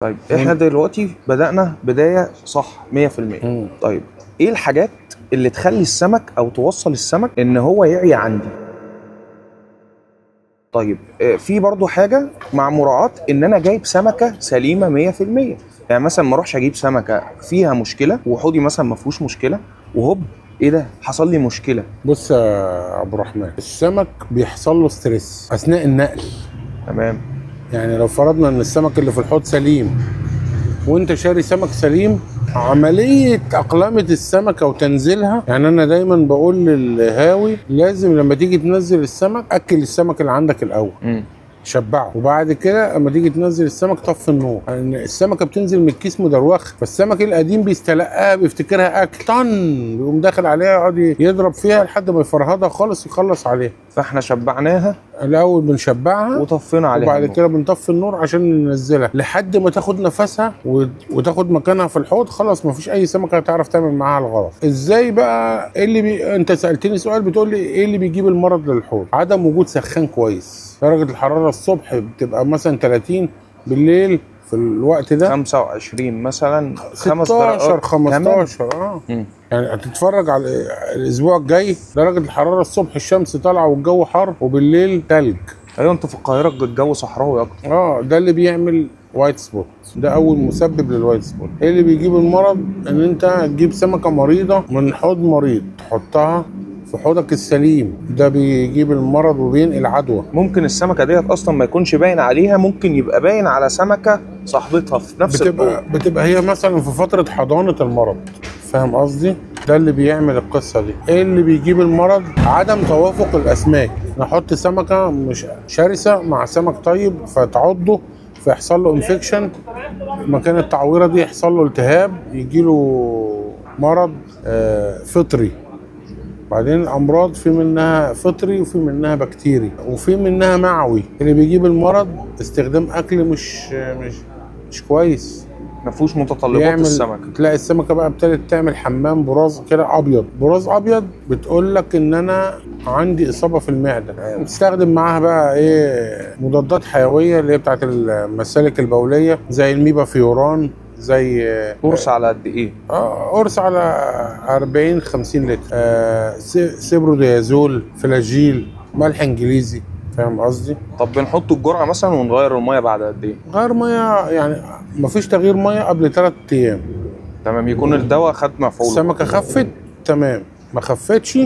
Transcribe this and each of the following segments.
طيب احنا دلوقتي بدأنا بداية صح 100%. طيب ايه الحاجات اللي تخلي السمك او توصل السمك ان هو يعي عندي؟ طيب في برضو حاجة مع مراعاة ان انا جايب سمكة سليمة 100%. يعني مثلا ما اروحش اجيب سمكة فيها مشكلة وحوضي مثلا ما فيهوش مشكلة وهوب ايه ده حصل لي مشكلة. بص يا عبد الرحمن، السمك بيحصل له ستريس اثناء النقل. تمام. يعني لو فرضنا ان السمك اللي في الحوض سليم وانت شاري سمك سليم، عملية أقلمة السمكة وتنزيلها، يعني أنا دايما بقول للهاوي لازم لما تيجي تنزل السمك أكل السمك اللي عندك الأول، شبعه، وبعد كده اما تيجي تنزل السمك طفي النور. يعني السمكه بتنزل من الكيس مدروخه، فالسمك القديم بيستلقاها بيفتكرها اكل بيقوم داخل عليها يقعد يضرب فيها لحد ما يفرهدها خالص يخلص عليها. فاحنا شبعناها الاول بنشبعها وطفينا عليها وبعد النور. كده بنطفي النور عشان ننزلها لحد ما تاخد نفسها وتاخد مكانها في الحوض. خلاص مفيش اي سمكه هتعرف تعمل معاها الغلط. ازاي بقى؟ إيه اللي انت سالتني سؤال بتقول لي ايه اللي بيجيب المرض للحوض؟ عدم وجود سخان كويس. درجه الحراره الصبح بتبقى مثلا 30، بالليل في الوقت ده 25 مثلا 16 15 كمان. يعني هتتفرج على الاسبوع الجاي درجه الحراره الصبح الشمس طالعه والجو حر وبالليل تلج. ايوه انتوا في القاهره الجو صحراوي اكتر. ده اللي بيعمل وايت سبوت، ده اول مسبب للوايت سبوت. ايه اللي بيجيب المرض؟ ان انت تجيب سمكه مريضه من حوض مريض تحطها في حوضك السليم، ده بيجيب المرض وبينقل عدوى. ممكن السمكه ديت اصلا ما يكونش باين عليها، ممكن يبقى باين على سمكه صاحبتها في نفس بتبقى هي مثلا في فتره حضانه المرض، فاهم قصدي؟ ده اللي بيعمل القصه دي. ايه اللي بيجيب المرض؟ عدم توافق الاسماك. نحط سمكه مش شرسه مع سمك طيب فتعضه فيحصل له انفكشن، مكان التعويره دي يحصل له التهاب، يجي له مرض فطري. بعدين الامراض في منها فطري وفي منها بكتيري وفي منها معوي. اللي بيجيب المرض استخدام اكل مش كويس، ما فيهوش متطلبات السمكه. تلاقي السمكه بقى ابتدت تعمل حمام براز كده ابيض، براز ابيض، بتقول لك ان انا عندي اصابه في المعده. بتستخدم معاها بقى ايه؟ مضادات حيويه اللي هي بتاعت المسالك البوليه زي الميبا فيوران، زي قرص على قد ايه؟ قرص على 40 50 لتر. سيبروديازول، فلاجيل، ملح انجليزي، فاهم قصدي؟ طب بنحط الجرعه مثلا ونغير الميه بعد قد ايه؟ غير ميه يعني مفيش تغيير ميه قبل 3 ايام. تمام، يكون الدواء خد مفعوله. السمكه خفت تمام، ما خفتش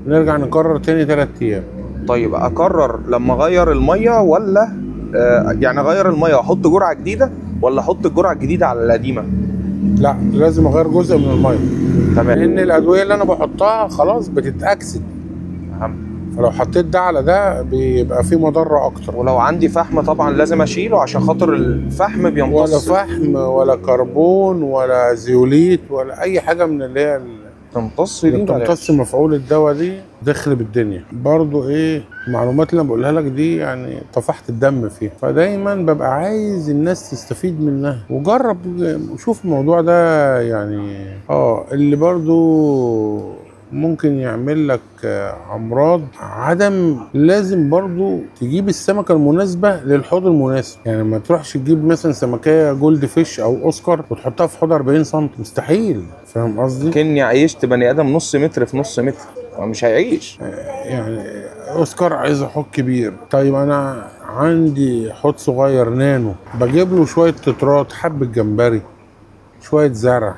نرجع نكرر تاني 3 ايام. طيب اكرر لما اغير الميه ولا يعني اغير الميه واحط جرعه جديده ولا احط الجرعه الجديده على القديمه؟ لا، لازم اغير جزء من الميه. تمام. لان الادويه اللي انا بحطها خلاص بتتاكسد، فلو حطيت ده على ده بيبقى فيه مضره اكتر. ولو عندي فحم طبعا لازم اشيله عشان خاطر الفحم بيمتص. ولا فحم ولا كربون ولا زيوليت ولا اي حاجه من اللي هي بتمتص مفعول الدواء دي تخرب الدنيا. برضو ايه المعلومات اللي انا بقولها لك دي يعني طفحت الدم فيها، فدايما ببقى عايز الناس تستفيد منها وجرب وشوف الموضوع ده. يعني اللي برضو ممكن يعمل لك امراض، لازم برضو تجيب السمكه المناسبه للحوض المناسب. يعني ما تروحش تجيب مثلا سمكيه جولد فيش او اوسكار وتحطها في حوض 40 سم، مستحيل، فاهم قصدي؟ كني عيشت بني ادم نص متر في نص متر مش هيعيش. يعني اوسكار عايز حوض كبير. طيب انا عندي حوض صغير نانو، بجيب له شويه تترات، حبه جمبري، شويه زرع،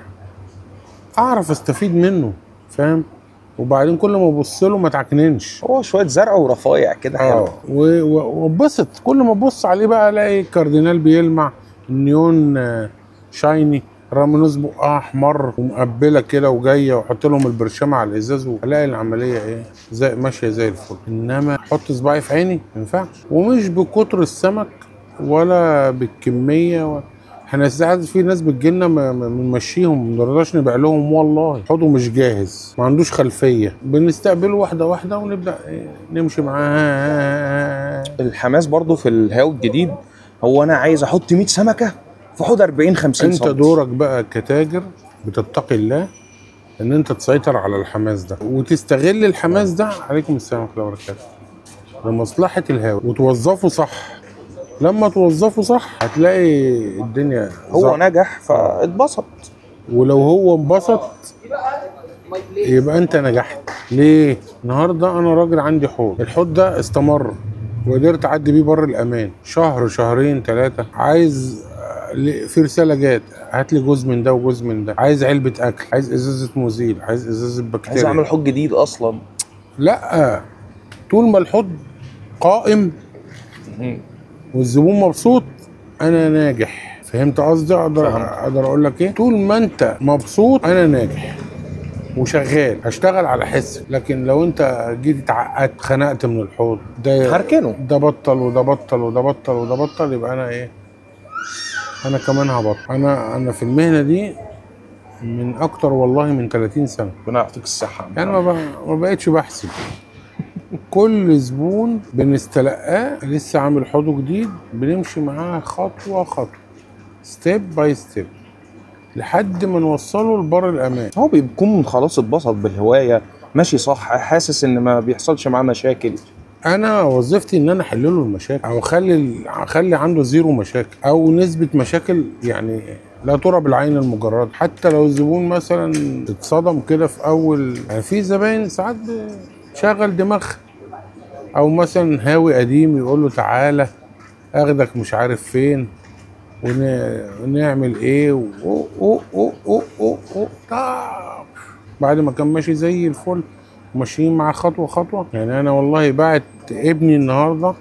اعرف استفيد منه، فاهم؟ وبعدين كل ما ابص له ما تعكننش، هو شويه زرع ورفايع كده حلو. وابسط. كل ما ابص عليه بقى الاقي الكاردينال بيلمع، النيون شايني، رامونوس بقها احمر ومقبله كده وجايه، واحط لهم البرشامه على الازاز والاقي العمليه ايه زي ماشيه زي الفل. انما احط صباعي في عيني ما ينفعش. ومش بكتر السمك ولا بالكميه احنا ساعات في ناس بتجيلنا بنمشيهم ما بنرضاش نبيع لهم، والله حوضه مش جاهز ما عندوش خلفيه، بنستقبله واحده واحده ونبدا نمشي معاه. الحماس برضو في الهاو الجديد هو انا عايز احط 100 سمكه في حوض 40 50 سم. انت دورك بقى كتاجر بتتقي الله ان انت تسيطر على الحماس ده وتستغل الحماس ده، عليكم السلام ورحمه الله وبركاته، لمصلحه الهاو وتوظفه صح. لما توظفه صح هتلاقي الدنيا هو نجح فاتبسط. ولو هو انبسط يبقى انت نجحت. ليه؟ النهارده انا راجل عندي حوض، الحوض ده استمر وقدرت اعدي بيه بر الامان شهر شهرين ثلاثه. عايز في رساله جات، هات لي جزء من ده وجزء من ده، عايز علبه اكل، عايز ازازه مزيل، عايز ازازه بكتيريا، عايز اعمل حوض جديد اصلا. لا، طول ما الحوض قائم والزبون مبسوط انا ناجح. فهمت قصدي؟ اقدر اقول لك ايه؟ طول ما انت مبسوط انا ناجح وشغال، هشتغل على حس. لكن لو انت جيت اتعقدت، خنقت من الحوض ده، هركنه، ده بطل وده بطل وده بطل وده بطل، يبقى انا ايه؟ انا كمان هبطل. انا في المهنه دي من اكتر والله من 30 سنه. ربنا يعطيك الصحه. يعني ما بقتش بحسب. كل زبون بنستلقاه لسه عامل حوضه جديد، بنمشي معاه خطوه خطوه، ستيب باي ستيب، لحد ما نوصله لبر الامان. هو بيكون خلاص اتبسط بالهوايه، ماشي صح، حاسس ان ما بيحصلش معاه مشاكل. انا وظيفتي ان انا احل له المشاكل، او اخلي عنده زيرو مشاكل او نسبه مشاكل يعني لا ترى بالعين المجرد. حتى لو الزبون مثلا اتصدم كده في اول، يعني في زباين ساعات بتشغل دماغها، او مثلا هاوي قديم يقول له تعالى اخدك مش عارف فين ونعمل ايه بعد ما كان ماشي زي الفل ماشيين معاه خطوه خطوه. يعني انا والله بعت ابني النهارده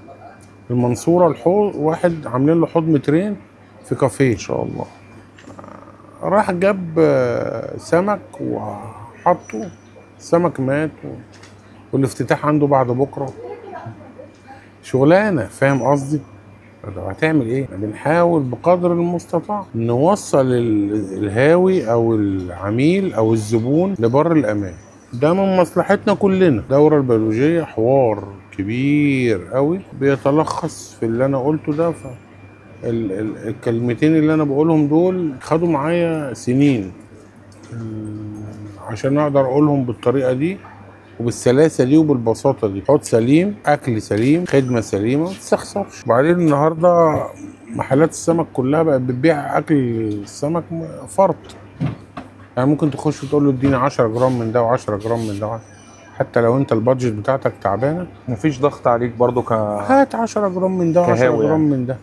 المنصوره الحوض، واحد عاملين له حوض مترين في كافيه ان شاء الله، راح جاب سمك وحطه، السمك مات والافتتاح عنده بعد بكره. شغلانه، فاهم قصدي؟ طب هتعمل ايه؟ بنحاول بقدر المستطاع نوصل الهاوي او العميل او الزبون لبر الامان. ده من مصلحتنا كلنا. الدورة البيولوجية حوار كبير قوي بيتلخص في اللي انا قلته ده. الكلمتين اللي انا بقولهم دول خدوا معايا سنين عشان اقدر اقولهم بالطريقة دي وبالسلاسة دي وبالبساطة دي. حوض سليم، اكل سليم، خدمة سليمة، ما تستخسرش. وبعدين النهاردة محلات السمك كلها بقت بتبيع اكل السمك فرط. يعني ممكن تخش تقول له اديني 10 جرام من ده و10 جرام من ده، حتى لو انت البادجت بتاعتك تعبانه مفيش ضغط عليك برضو هات 10 جرام من ده و10 جرام يعني. من ده.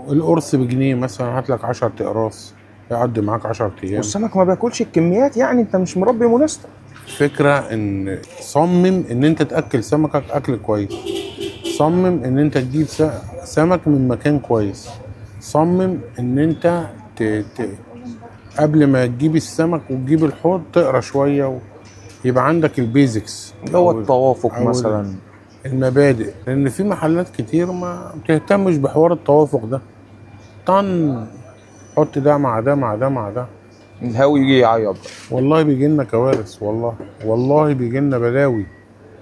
القرص بجنيه مثلا، هات لك 10 اقراص يقضي معاك 10 ايام. والسمك ما بياكلش الكميات، يعني انت مش مربي منستر. الفكره ان صمم ان انت تاكل سمكك اكل كويس، صمم ان انت تجيب سمك من مكان كويس، صمم ان انت قبل ما تجيب السمك وتجيب الحوض تقرا شويه يبقى عندك البيزكس اللي هو التوافق مثلا، المبادئ. لان في محلات كتير ما بتهتمش بحوار التوافق ده، حط ده مع ده مع ده مع ده، الهاوي يجي يعيط. والله بيجي لنا كوارث، والله بيجي لنا بلاوي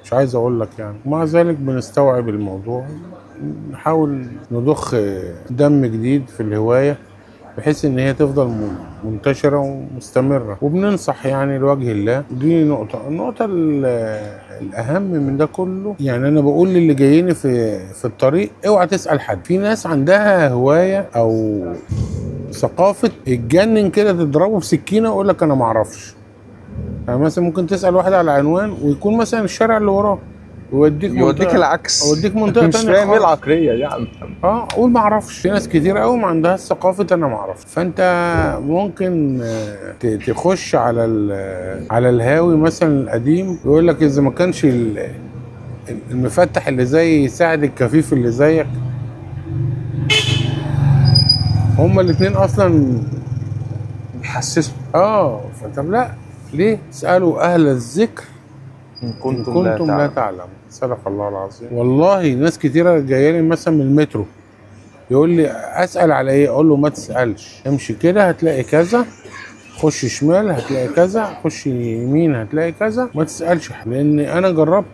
مش عايز اقول لك يعني. ومع ذلك بنستوعب الموضوع، نحاول نضخ دم جديد في الهوايه بحيث ان هي تفضل منتشره ومستمره. وبننصح يعني لوجه الله. دي النقطه الاهم من ده كله. يعني انا بقول للي جايين في الطريق اوعى تسال حد. في ناس عندها هوايه او ثقافه اتجنن كده تضربه بسكينه ويقول لك انا ما اعرفش. يعني مثلا ممكن تسال واحد على عنوان ويكون مثلا الشارع اللي وراه يوديك العكس، يوديك منطقه مش ثانيه. فاهم ايه العقليه يعني. قول ما اعرفش. في ناس كتير قوي ما عندهاش ثقافه انا ما اعرفش. فانت ممكن تخش على الهاوي مثلا القديم يقول لك اذا ما كانش المفتح اللي زي يساعد الكفيف اللي زيك. هما الاثنين اصلا بيحسسوا. فطب لا، ليه؟ اسالوا اهل الذكر إن كنتم لا تعلمون. صدق الله العظيم. والله ناس كتيرة جايه لي مثلا من المترو يقول لي اسال على ايه؟ اقول له ما تسالش، امشي كده هتلاقي كذا، خش شمال هتلاقي كذا، خش يمين هتلاقي كذا، ما تسالش. لان انا جربت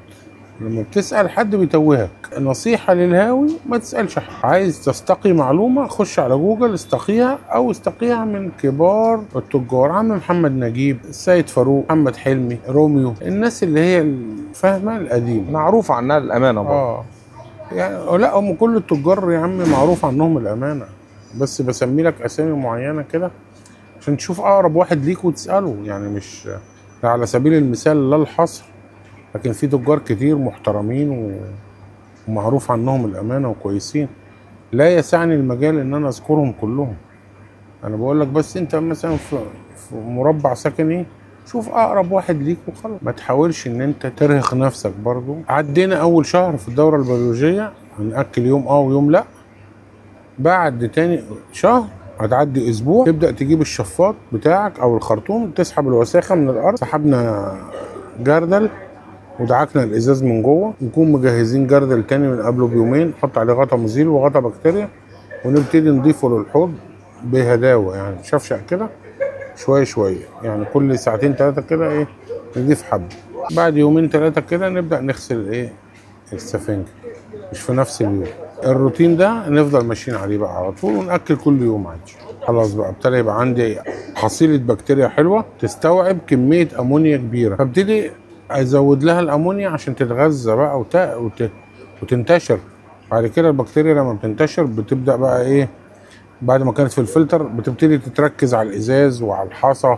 لما بتسال حد بيتوهك. نصيحه للهاوي ما تسالش حد. عايز تستقي معلومه خش على جوجل استقيها، او استقيها من كبار التجار، عم محمد نجيب، السيد فاروق، محمد حلمي، روميو، الناس اللي هي الفاهمه القديمه معروف عنها الامانه برضه. يعني لا، هم كل التجار يا عم معروف عنهم الامانه، بس بسمي لك اسامي معينه كده عشان تشوف اقرب واحد ليك وتساله. يعني مش على سبيل المثال لا الحصر، لكن في تجار كتير محترمين ومعروف عنهم الامانه وكويسين. لا يسعني المجال ان انا اذكرهم كلهم، انا بقول لك بس انت مثلا في مربع سكني شوف اقرب واحد ليك وخلاص، ما تحاولش ان انت ترهق نفسك. برضو عدينا اول شهر في الدوره البيولوجيه هنأكل يوم ويوم لا، بعد تاني شهر هتعدي اسبوع تبدا تجيب الشفاط بتاعك او الخرطوم تسحب الوساخه من الارض. سحبنا جردل ودعكنا الازاز من جوه، نكون مجهزين جردل تاني من قبله بيومين نحط عليه غطا مزيل وغطا بكتيريا، ونبتدي نضيفه للحوض بهداوه، يعني شفشق كده شويه شويه، يعني كل ساعتين ثلاثه كده ايه نضيف حبه. بعد يومين ثلاثه كده نبدا نغسل ايه السفنجه، مش في نفس اليوم. الروتين ده نفضل ماشيين عليه بقى على طول ونأكل كل يوم عادي. خلاص بقى ابتدى يبقى عندي حصيله بكتيريا حلوه تستوعب كميه امونيا كبيره، فابتدي ازود لها الامونيا عشان تتغذى بقى وتنتشر. بعد كده البكتيريا لما بتنتشر بتبدا بقى ايه، بعد ما كانت في الفلتر بتبتدي تتركز على الازاز وعلى الحصى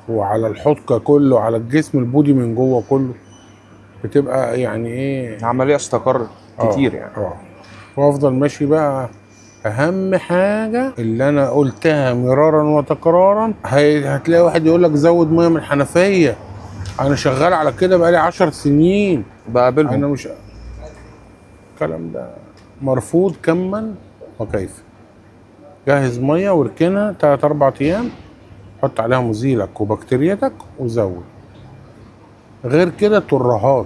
وعلى الحوض كله، على الجسم البودي من جوه كله، بتبقى يعني ايه عمليه استقر كتير يعني. وافضل ماشي بقى. اهم حاجه اللي انا قلتها مرارا وتكرارا، هتلاقي واحد يقول لك زود ميه من الحنفيه، انا شغال على كده بقالي 10 سنين بقابلهم. انا مش الكلام ده مرفوض كما وكيف. جهز ميه واركنها 3-4 ايام، حط عليها مزيلك وبكتيريتك وزود. غير كده ترهات،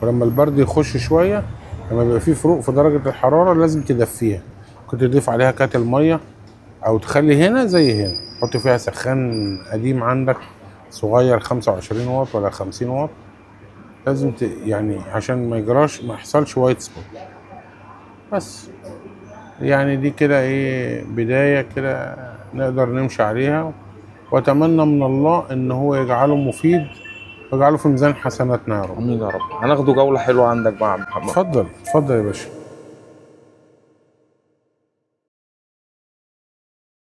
ولما البرد يخش شويه لما بيبقى فيه فروق في درجه الحراره لازم تدفيها، كنت تضيف عليها كاتل ميه او تخلي هنا زي هنا، حط فيها سخان قديم عندك صغير 25 واط ولا 50 واط، لازم يعني عشان ما يحصلش وايت سبوت. بس يعني دي كده ايه بدايه كده نقدر نمشي عليها، واتمنى من الله ان هو يجعله مفيد ويجعله في ميزان حسناتنا يا رب. امين يا رب. هناخده جوله حلوه عندك بقى يا محمد. اتفضل اتفضل يا باشا.